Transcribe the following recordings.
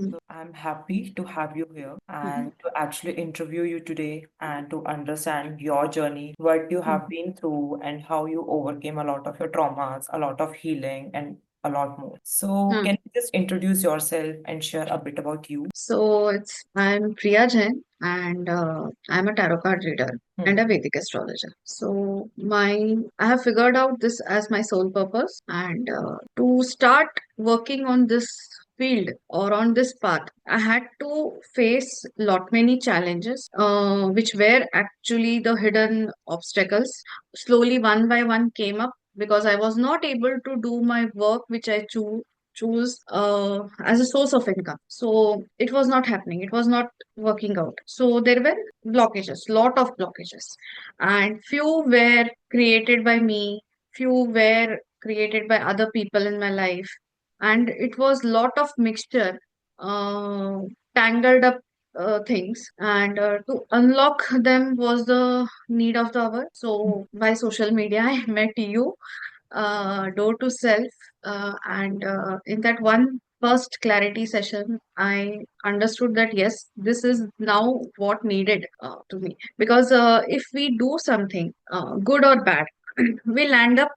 So I'm happy to have you here and to actually interview you today and to understand your journey, what you have been through, and how you overcame a lot of your traumas, a lot of healing, and a lot more. So, Hmm. can you just introduce yourself and share a bit about you? I'm Priya Jain and I'm a tarot card reader and a Hmm. Vedic astrologer. I have figured out this as my sole purpose, and to start working on this field or on this path, I had to face lot many challenges, which were actually the hidden obstacles. Slowly, one by one, came up because I was not able to do my work which I choose as a source of income. So it was not happening. It was not working out. So there were blockages, lot of blockages, and few were created by me, few were created by other people in my life, and it was lot of mixture, uh, tangled up. Things, and to unlock them was the need of the hour. So by social media I met you, door to self, and in that one first clarity session I understood that yes, this is now what needed to me, because if we do something good or bad, we'll end up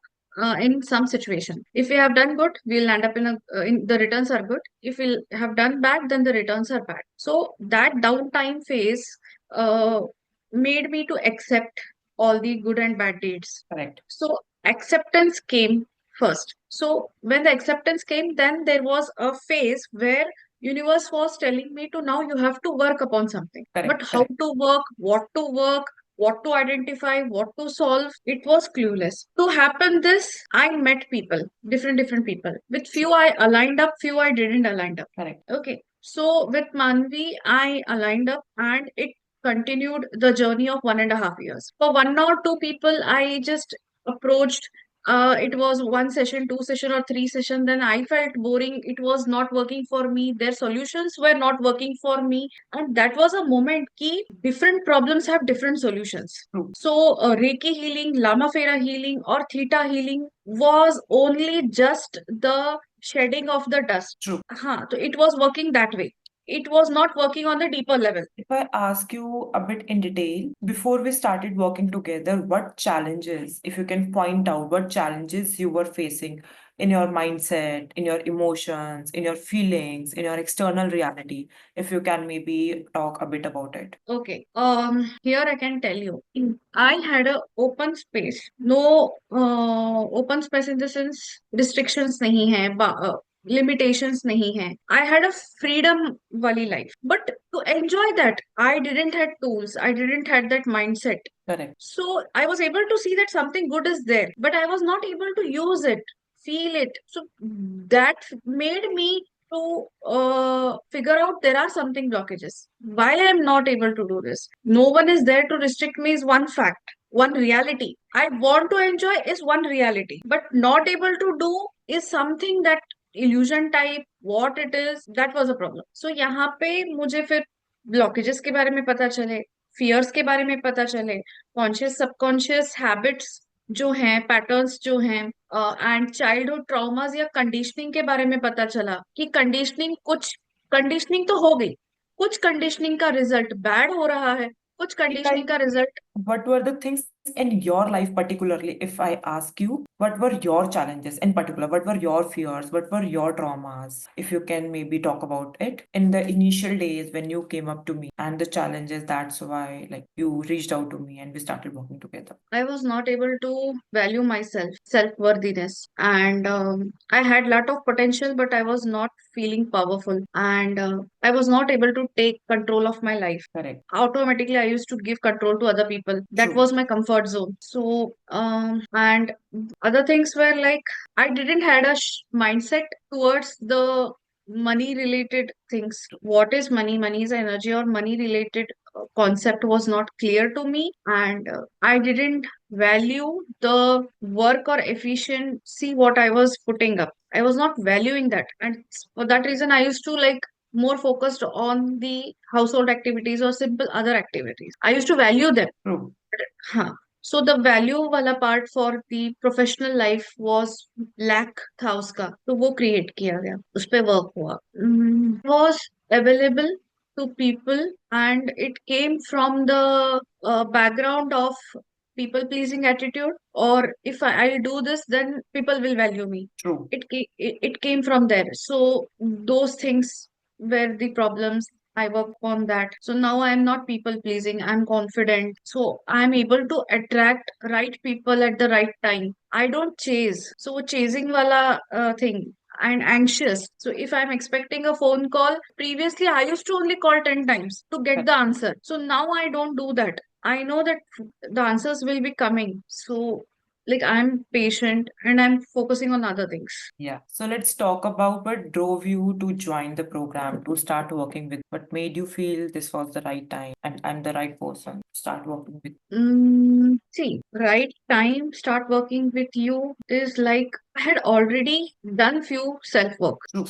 in some situation. If we have done good, we'll end up in the returns are good. If we have done bad, then the returns are bad. So that downtime phase uh, made me to accept all the good and bad deeds. Correct. So acceptance came first. So when the acceptance came, then there was a phase where universe was telling me to now you have to work upon something. But Correct. how Correct. to work, what to identify, what to solve, it was clueless. To happen this, I met people, different people. With few I aligned up, few I didn't aligned up. Correct. Okay. So with Manvi, I aligned up and it continued the journey of 1.5 years. For one or two people, I just approached. It was one session, two session, or three session. Then I felt boring. It was not working for me. Their solutions were not working for me, and that was a moment key. Different problems have different solutions. True. So Reiki healing, Lama Fera healing, or Theta healing was only just the shedding of the dust. True. So it was working that way. It was not working on the deeper level. If I ask you a bit in detail, before we started working together, what challenges, if you can point out, what challenges you were facing in your mindset, in your emotions, in your feelings, in your external reality, if you can maybe talk a bit about it. Okay. Here I can tell you, I had a open space. No, open space in the sense restrictions नहीं है, limitations नहीं है. I had a freedom wali life, but to enjoy that, I didn't had tools. I didn't had that mindset. Correct. So I was able to see that something good is there, but I was not able to use it, feel it. So that made me to figure out there are something blockages. Why I am not able to do this? No one is there to restrict me is one fact, one reality. I want to enjoy is one reality, but not able to do is something that illusion type, what it is, that was a problem. So यहाँ पे मुझे फिर blockages के बारे में पता चले, fears के बारे में पता चले, कॉन्शियस सबकॉन्शियस हैबिट्स जो हैं, पैटर्न्स जो हैं, एंड चाइल्डहुड ट्रॉमास या कंडीशनिंग के बारे में पता चला कि कंडीशनिंग तो हो गई, कुछ कंडीशनिंग का रिजल्ट बैड हो रहा है, कुछ कंडीशनिंग का result. What were the things in your life, particularly, if I ask you, what were your challenges in particular? What were your fears? What were your traumas? If you can maybe talk about it in the initial days when you came up to me and the challenges, that's why like you reached out to me and we started working together. I was not able to value myself, self-worthiness, and I had lot of potential, but I was not feeling powerful, and I was not able to take control of my life. Correct. Automatically, I used to give control to other people. That True. was my comfort zone. So, and other things were like I didn't had a mindset towards the money related things. What is money? Money is energy, or money related concept was not clear to me, and I didn't value the work or efficiency what I was putting up. I was not valuing that, and for that reason I used to like more focused on the household activities or simple other activities. I used to value them. True. Huh. So the value वाला part for the professional life was lack था उसका, तो वो create किया गया, उस पे work हुआ. Was available to people, and it came from the background of people pleasing attitude, or if I'll do this, then people will value me. True. It came from there. So those things were the problems. I worked on that. So now I'm not people pleasing. I'm confident. So I'm able to attract right people at the right time. I don't chase. So chasing wala thing. And anxious. So if I'm expecting a phone call, previously I used to only call 10 times to get the answer. So now I don't do that. I know that the answers will be coming. So like I'm patient and I'm focusing on other things. Yeah. So let's talk about what drove you to join the program, to start working with, what made you feel this was the right time and I'm the right person to start working with. See, right time start working with you is like I had already done few self work True,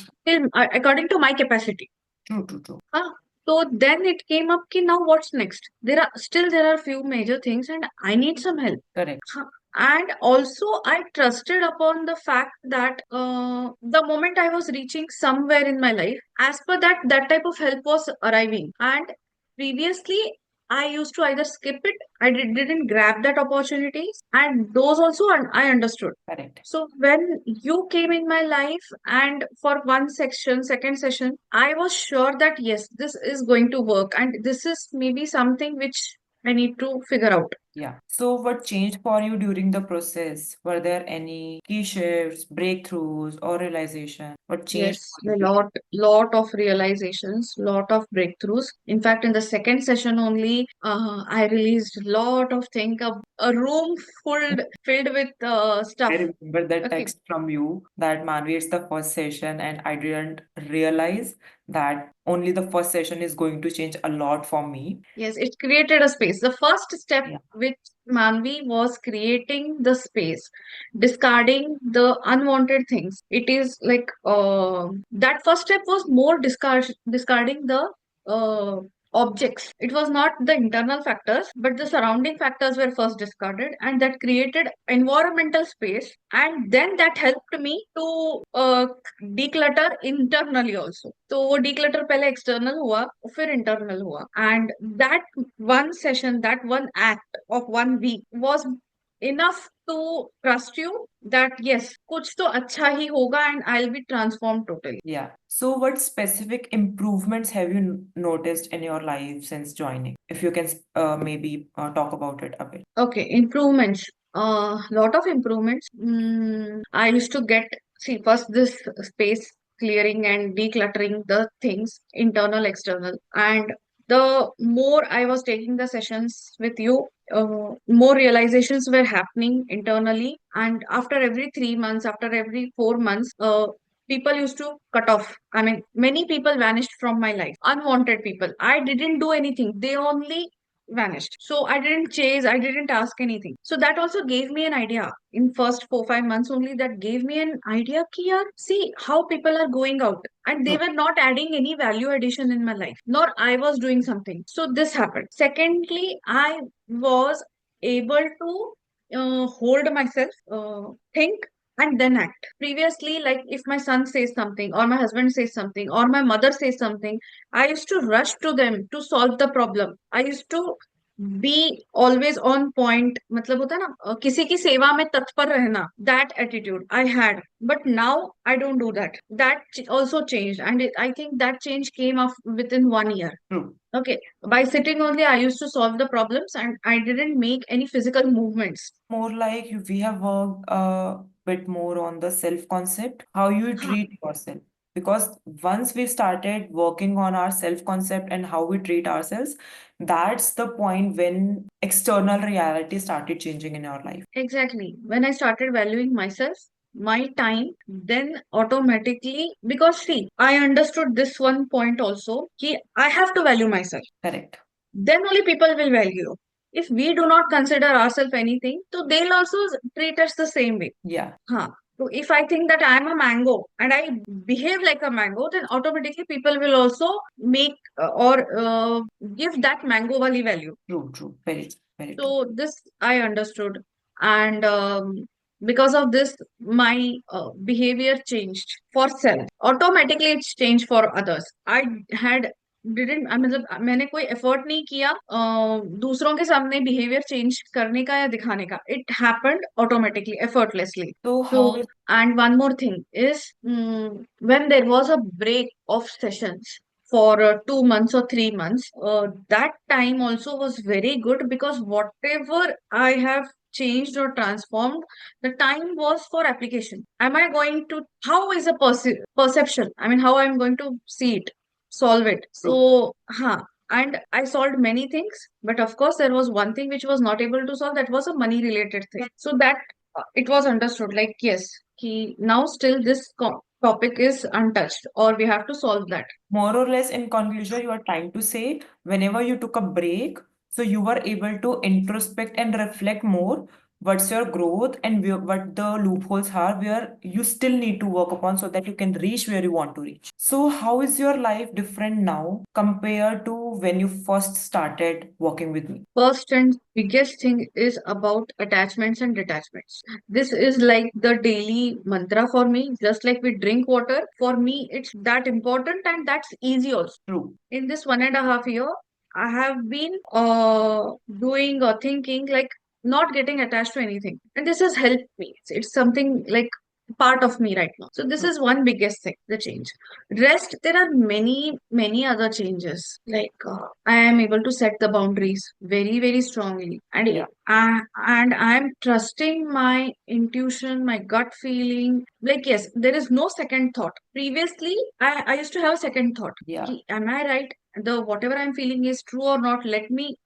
according to my capacity. true. Huh? So then it came up ki now what's next? There are few major things and I need some help. Correct. Huh. And also I trusted upon the fact that the moment I was reaching somewhere in my life, as per that type of help was arriving. And previously I used to either skip it, didn't grab that opportunities, and those also I understood. Correct. So when you came in my life, and for one section, second session, I was sure that yes, this is going to work, and this is maybe something which I need to figure out. Yeah. So what changed for you during the process? Were there any key shifts, breakthroughs, or realization? What changed Yes, for a you? lot of realizations, lot of breakthroughs. In fact, in the second session only, I released lot of things. A room filled with I stuff. remember that Okay. text from you that Manvi, it's the first session, and I didn't realize that only the first session is going to change a lot for me. Yes, it created a space. The first step Yeah. with Manvi was creating the space, discarding the unwanted things. It is like that first step was more discarding the uh, objects. It was not the internal factors, but the surrounding factors were first discarded, and that created environmental space. And then that helped me to declutter internally also. तो वो declutter पहले external हुआ, फिर internal हुआ. And that one session, that one act of 1 week was enough to trust you that yes, कुछ तो अच्छा ही होगा and I'll be transformed totally. Yeah. So, what specific improvements have you noticed in your life since joining? If you can maybe talk about it a bit. Okay, improvements. Lot of improvements. I used to get, see, first this space clearing and decluttering the things, internal, external. And the more I was taking the sessions with you, more realizations were happening internally. And after every 3 months, after every 4 months, people used to cut off. I mean, many people vanished from my life, unwanted people. I didn't do anything. They only vanished. So I didn't chase, I didn't ask anything. So that also gave me an idea. In first 4 5 months only, that gave me an idea ki yaar, see how people are going out and they True. were not adding any value addition in my life, nor I was doing something. So this happened. Secondly, I was able to hold myself, think and then act. Previously, like if my son says something or my husband says something or my mother says something, I used to rush to them to solve the problem. I used to be always on point. मतलब होता है ना, किसी की सेवा में तत्पर रहना. That attitude I had, but now I don't do that. That also changed, and I think that change came up within 1 year. True. Okay, by sitting only, I used to solve the problems, and I didn't make any physical movements. More like we have worked a bit more on the self concept, how you Huh. treat yourself. Because once we started working on our self concept and how we treat ourselves, that's the point when external reality started changing in our life. Exactly. When I started valuing myself, my time, then automatically, because see, I understood this one point also, कि I have to value myself. Correct. Then only people will value you. If we do not consider ourselves anything, so they'll also treat us the same way. Yeah. Huh. So if I think that I am a mango and I behave like a mango, then automatically people will also make or give that mango wali value. True. Very true. Very true. So this I understood, and because of this, my behavior changed for self. Automatically, it's changed for others. I had didn't I मतलब मैंने कोई effort नहीं किया दूसरों के सामने behaviour change करने का या दिखाने का. It happened automatically, effortlessly. So So, how is and one more thing is when there was a break of sessions for 2 months or 3 months, that time also was very good because whatever I have changed or transformed, the time was for application. Am I going to, how is a perception? I mean, how I'm going to see it, solve it. true? So, and I solved many things, but of course, there was one thing which was not able to solve. That was a money related thing. So that it was understood. Like yes, he now still this topic is untouched, or we have to solve that. More or less, in conclusion, you are trying to say whenever you took a break, so you were able to introspect and reflect more. What's your growth and what the loopholes are where you still need to work upon so that you can reach where you want to reach. So, how is your life different now compared to when you first started working with me? First and biggest thing is about attachments and detachments. This is like the daily mantra for me. Just like we drink water, for me, it's that important and that's easy also. True. In this 1.5 year, I have been doing or thinking like not getting attached to anything. And this has helped me. It's something like part of me right now. So this True. is one biggest thing, the change. Rest, there are many, many other changes. Like I am able to set the boundaries very, very strongly. And Yeah. and I'm trusting my intuition, my gut feeling. Like, yes, there is no second thought. Previously, I used to have a second thought. Yeah. Am I right? The whatever I'm feeling is true or not? Let me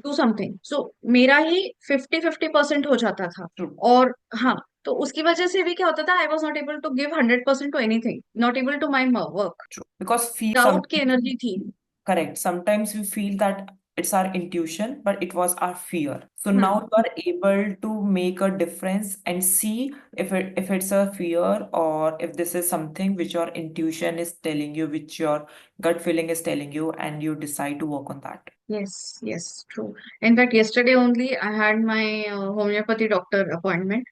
do something. So मेरा ही 50-50% हो जाता था. True. और हाँ, तो उसकी वजह से भी क्या होता था, I was not able to give 100% to anything, not able to my work. True. Because feel doubt की sometimes एनर्जी थी. correct. Sometimes we feel that it's our intuition, but it was our fear. So now hmm. you are able to make a difference and see if it's a fear or if this is something which your intuition is telling you, which your gut feeling is telling you, and you decide to work on that. Yes, true. In fact, yesterday only I had my homeopathy doctor appointment,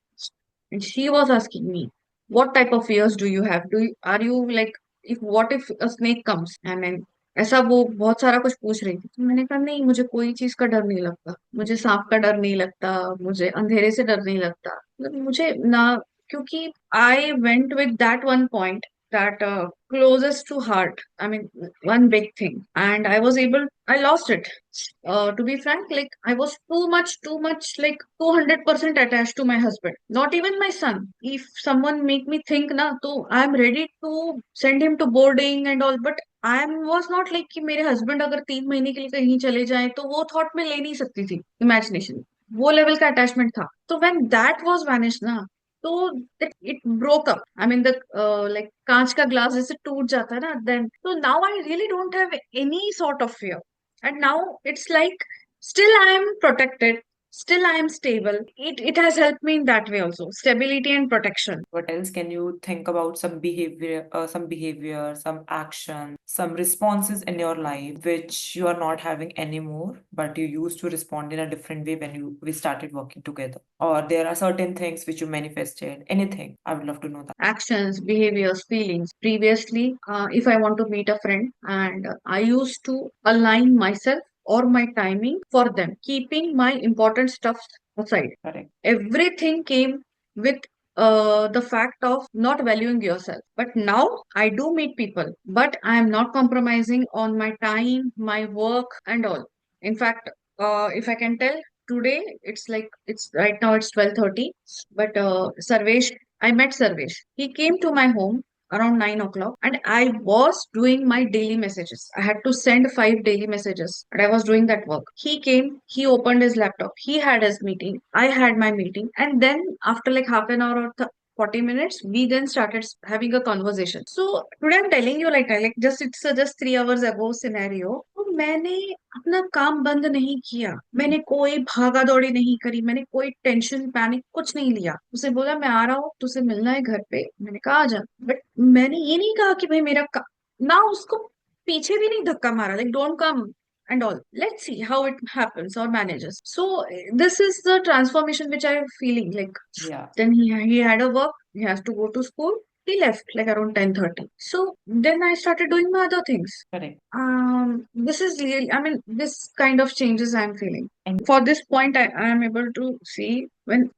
and she was asking me, "What type of fears do you have? Are you like, if what if a snake comes?" I mean, ऐसा वो बहुत सारा कुछ पूछ रही थी. तो मैंने कहा नहीं, मुझे कोई चीज का डर नहीं लगता, मुझे सांप का डर नहीं लगता, मुझे अंधेरे से डर नहीं लगता. मतलब मुझे ना, क्योंकि I went with that one point that closest to heart. I mean, one big thing, and I lost it. To be frank, like I was too much, like 200% attached to my husband. Not even my son. If someone make me think na, so I'm ready to send him to boarding and all. But I was not like कि मेरे husband अगर 3 महीने के लिए कहीं चले जाएं तो वो thought में ले नहीं सकती थी. Imagination. वो लेवल का अटैचमेंट था. तो when that was vanished ना, तो it broke up. I mean, the like कांच का ग्लास जैसे टूट जाता है ना, then so now I really don't have any sort of fear. And now it's like still I am protected, still I am stable. It has helped me in that way also, stability and protection. What else can you think about some behavior, some action, some responses in your life which you are not having anymore, but you used to respond in a different way when we started working together? Or there are certain things which you manifested. Anything. I would love to know that. Actions, behaviors, feelings. Previously, if I want to meet a friend, and I used to align myself or my timing for them, keeping my important stuff aside. Correct. Everything came with the fact of not valuing yourself. But now I do meet people, but I am not compromising on my time, my work, and all. In fact, if I can tell, today it's like it's right now it's 12:30, but Sarvesh, I met Sarvesh. He came to my home around 9 o'clock, and I was doing my daily messages. I had to send 5 daily messages, and I was doing that work. He came, he opened his laptop, he had his meeting, I had my meeting, and then after like half an hour or 40 minutes, we then started having a conversation. So today I'm telling you, like I like just it's just 3 hours ago scenario. तो मैंने अपना काम बंद नहीं किया, मैंने कोई भागा दौड़ी नहीं करी, मैंने कोई टेंशन पैनिक कुछ नहीं लिया. उसे बोला मैं आ रहा हूँ, तुझसे मिलना है घर पे. मैंने कहा आ जा. बट मैंने ये नहीं कहा कि भाई मेरा ना उसको पीछे भी नहीं धक्का मारा, like don't come. and all. Let's see how it happens or manages. So this is the transformation which I'm feeling like. Yeah. Then he had a work, he has to go to school. He left like around 10:30. So then I started doing my other things. Correct. This is really, I mean, this kind of changes I'm feeling. And For this point, I am able to see when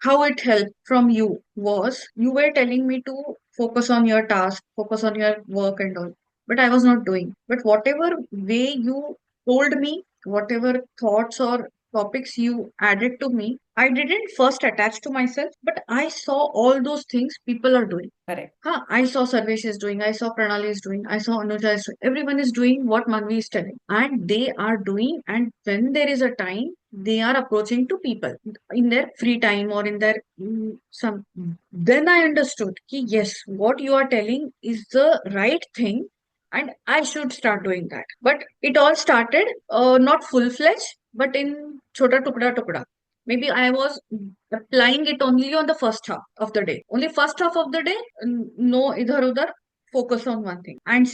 how it helped from you was you were telling me to focus on your task, focus on your work and all, but I was not doing. But whatever way you told me, whatever thoughts or topics you added to me, I didn't first attach to myself, but I saw all those things people are doing. correct. Huh, I saw Sarvesh is doing, I saw Pranali is doing, I saw Anuja is doing. Everyone is doing what Manvi is telling. And they are doing, and when there is a time, they are approaching to people in their free time or in their some. Then I understood ki yes, what you are telling is the right thing, and I should start doing that. But it all started not full fledged, but in chota tukda tukda. Maybe I was applying it only on the first half of the day. Only first half of the day, no idhar udhar, focus on one thing. And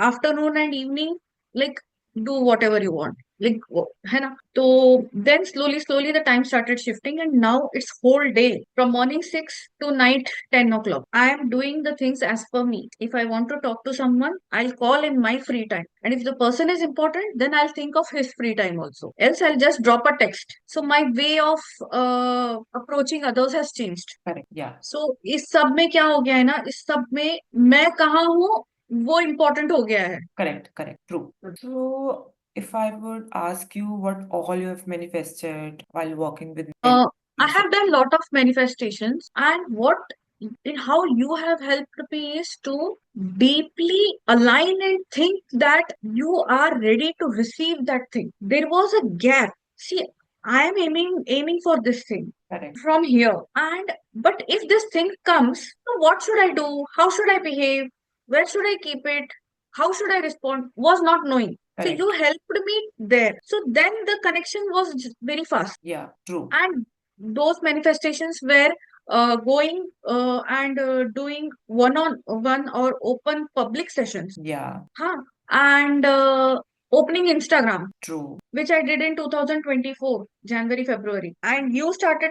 afternoon and evening, like do whatever you want. Like, hai na? So then slowly the time started shifting, and now it's whole day from morning 6 to night 10 o'clock. I am doing the things as per me. If I want to talk to someone, I'll call in my free time. And if the person is important, then I'll think of his free time also. Else I'll just drop a text. So my way of approaching others has changed. Correct. Yeah. So इस सब में क्या हो गया है ना, इस सब में मैं कहाँ हूँ वो इम्पोर्टेंट हो गया है. Correct. Correct. True. So, if I would ask you what all you have manifested while working with I entities. have done lot of manifestations, and what in how you have helped me is to deeply align and think that you are ready to receive that thing. There was a gap. See, I am aiming for this thing Correct. from here, and but if this thing comes, so what should I do? How should I behave? Where should I keep it? How should I respond? Was not knowing. So Correct. you helped me there. So then the connection was very fast. Yeah. True. And those manifestations were going and doing one-on-one or open public sessions. Yeah. Huh? And opening Instagram, True. which I did in 2024, January, February. And you started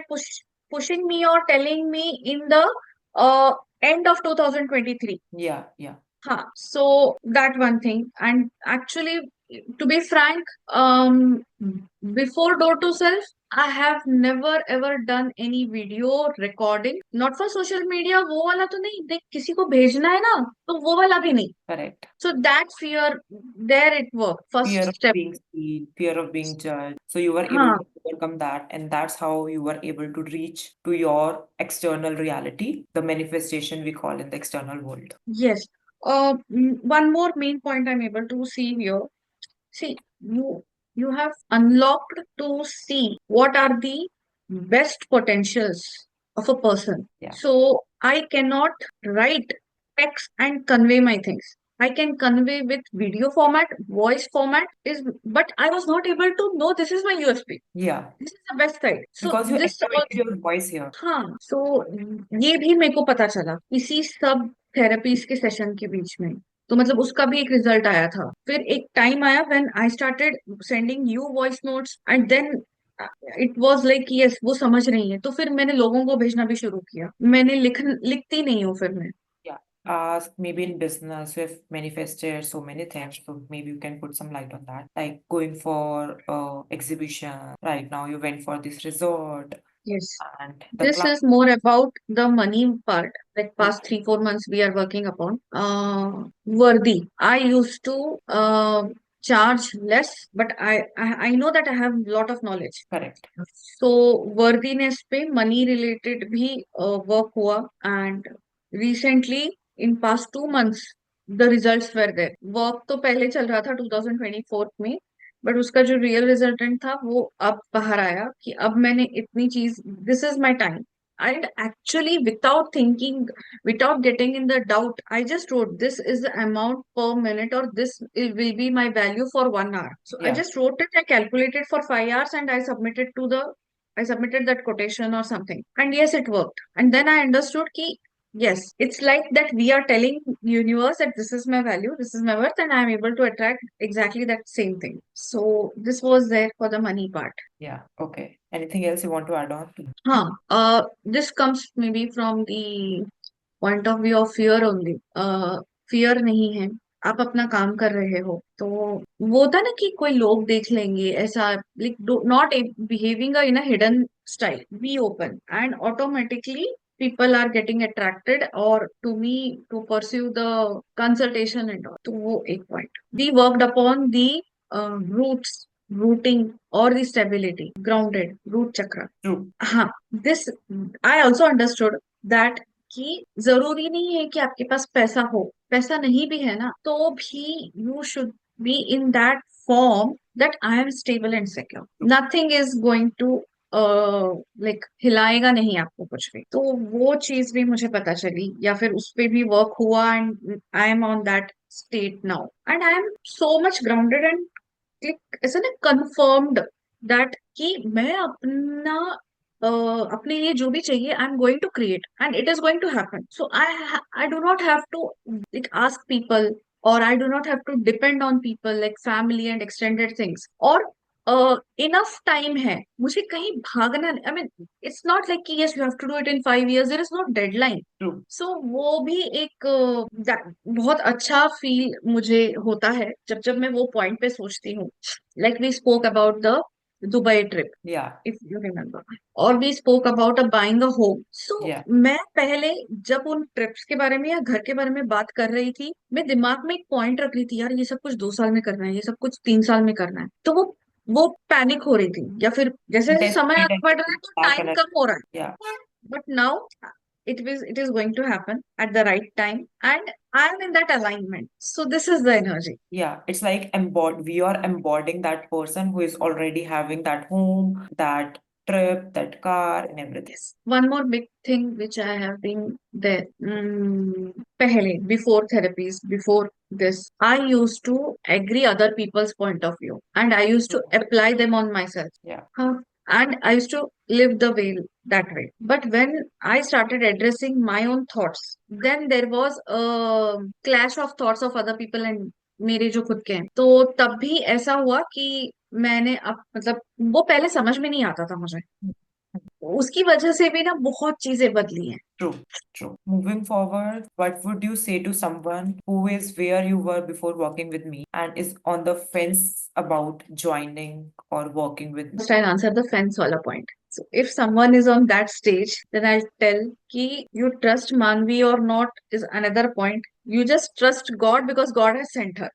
pushing me or telling me in the end of 2023. Yeah. Yeah. Huh. So that one thing. And actually, to be frank, before door to self, I have never ever done any video recording. Not for social media, वो वाला तो नहीं. देख किसी को भेजना है ना, तो वो वाला भी नहीं. Correct. So that fear, there it worked. First Fear of step. being seen, fear of being judged. So you were able Huh. to overcome that, and that's how you were able to reach to your external reality, the manifestation we call in the external world. Yes. One more main point I'm able to see here. See, you have unlocked to see what are the best potentials of a person. Yeah. So I cannot write text and convey my things. I can convey with video format, voice format but I was not able to know this is my USP. Yeah. This is the best side. So Because you this activated your voice here. हाँ, so ये भी मेरे को पता चला इसी सब therapies के सेशन के बीच में. तो मतलब उसका भी एक रिजल्ट आया था. फिर एक टाइम आया when I started sending you voice notes and then it was like yes वो समझ रही है, तो फिर मैंने लोगों को भेजना भी शुरू किया. मैंने लिखती नहीं हूँ फिर मैं. Yeah. Maybe in business, you have manifested so many things, so maybe you can put some light on that. Like going for exhibition. Right now, you went for this resort, Yes. and the This class. is more about the money part. Like past 3-4 months we are working upon. Worthy. I used to charge less, but I know that I have a lot of knowledge. Correct. So worthiness पे money related भी work हुआ, and recently in past 2 months the results were there. Work तो पहले चल रहा था 2024 में, but उसका जो रियल रिजल्टेंट था वो अब बाहर आया कि अब मैंने इतनी चीज, this is my time. And actually, without thinking, without getting in the doubt, I just wrote this is the amount per minute, or this will be my value for 1 hour. So I Yeah. just wrote it, I calculated for 5 hours, and I submitted that quotation or something. And yes, it worked. And then I understood ki Yes, it's like that we are telling universe that this is my value, this is my worth, and I am able to attract exactly that same thing. So this was there for the money part. Yeah. Okay. Anything else you want to add on? Huh. This comes maybe from the point of view of fear only. Fear नहीं है, आप अपना काम कर रहे हो तो वो होता है ना कि कोई लोग देख लेंगे ऐसा, like not behaving in a hidden style, be open and automatically people are getting attracted or to me to pursue the consultation and all. तो वो एक point we worked upon the roots, rooting or the stability, grounded root chakra. True. हाँ, this I also understood that कि जरूरी नहीं है कि आपके पास पैसा हो, पैसा नहीं भी है ना तो भी you should be in that form that I am stable and secure, nothing is going to like हिलाएगा नहीं आपको कुछ भी। तो वो चीज भी मुझे पता चली या फिर उस पे भी वर्क हुआ and I am on that state now and I am so much grounded and ऐसा ना कंफर्म्ड दैट कि मैं अपना अपने लिए जो भी चाहिए I am going to create and it is going to happen. So I do not have to like ask people or I do not have to depend on people like family and extended things. और enough time है, मुझे कहीं भागना, I mean it's not like कि yes you have to do it in 5 years, there is no deadline. True. So वो भी एक बहुत अच्छा फील मुझे होता है जब जब मैं वो पॉइंट पे सोचती हूँ। Like we spoke about the Dubai trip, Yeah. If you remember, और we spoke about a buying a home. So Yeah. मैं पहले जब उन ट्रिप्स के बारे में या घर के बारे में बात कर रही थी, मैं दिमाग में एक पॉइंट रख रही थी, यार ये सब कुछ 2 साल में करना है, ये सब कुछ 3 साल में करना है। तो वो पैनिक हो रही थी या फिर जैसे जैसे समय Intensity, आगे बढ़ रहा है तो lack टाइम energy. कम हो रहा है। Yeah. But now it is going to happen at the right time and I am in that alignment. So this is the energy. Yeah, it's like we are embodying that person who is already having that home, that trip, that car, and everything. Yes. One more big thing which I have been there. Pehle, before therapies, before this, I used to agree other people's point of view and I used to apply them on myself. Yeah. Huh? And I used to live the way that way. But when I started addressing my own thoughts, then there was a clash of thoughts of other people and मेरे जो खुद के हैं। तो तब भी ऐसा हुआ कि मैंने अब मतलब वो पहले समझ में नहीं आता था मुझे, उसकी वजह से भी ना बहुत चीजें बदली हैं। True, true. Moving forward, what would you say to someone who is where you were before working with me and is on the fence about joining or working with me? First, I'll answer the fence wala point. So if someone is on that stage, then I'll tell कि you trust Manvi or not is another point. You just trust God because God has sent her.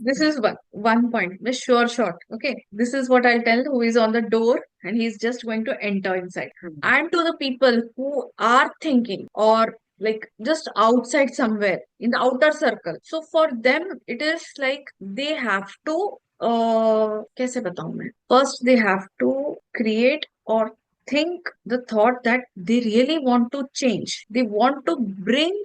This is one point. Miss sure shot. Okay. This is what I'll tell who is on the door and he's just going to enter inside. And to the people who are thinking or like just outside somewhere in the outer circle. So for them, it is like they have to कैसे बताऊं मैं, first they have to create or think the thought that they really want to change, they want to bring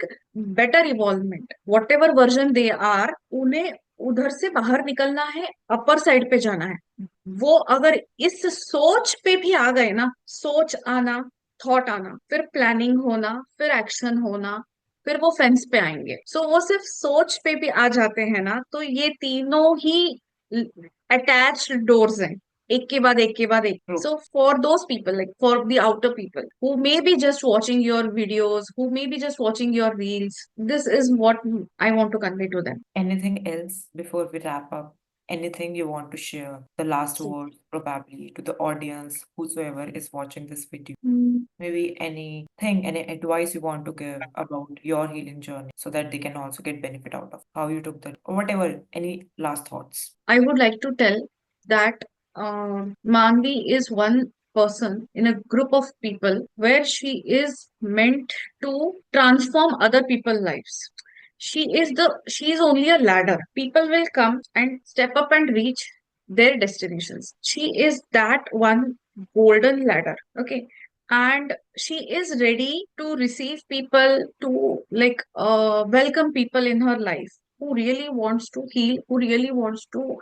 better evolvement, whatever version they are, उन्हें उधर से बाहर निकलना है, upper side पे जाना है। वो अगर इस सोच पे भी आ गए ना, सोच आना, थॉट आना, फिर प्लानिंग होना, फिर एक्शन होना, फिर वो फेंस पे आएंगे। सो वो सिर्फ सोच पे भी आ जाते हैं ना तो ये तीनों ही अटैच्ड डोर्स हैं, एक के बाद एक के बाद एक। True. So for those people, like for the outer people who may be just watching your videos, who may be just watching your reels, this is what I want to convey to them. Anything else before we wrap up? Anything you want to share? The last word, probably, to the audience, whosoever is watching this video. Maybe anything, any advice you want to give about your healing journey so that they can also get benefit out of how you took that, or whatever, any last thoughts. I would like to tell that Manvi is one person in a group of people where she is meant to transform other people's lives. She is only a ladder. People will come and step up and reach their destinations. She is that one golden ladder. Okay. And she is ready to receive people, to like welcome people in her life who really wants to heal, who really wants to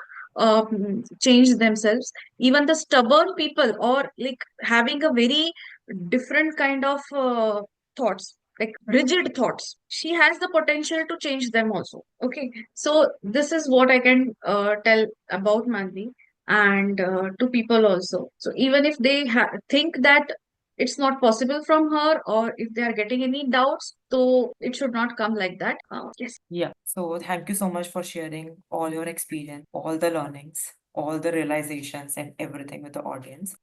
change themselves. Even the stubborn people or like having a very different kind of thoughts, like rigid thoughts. She has the potential to change them also. Okay, so this is what I can tell about Manvi, and to people also. So even if they think that it's not possible from her, or if they are getting any doubts, so it should not come like that. Yes. Yeah. So thank you so much for sharing all your experience, all the learnings, all the realizations, and everything with the audience.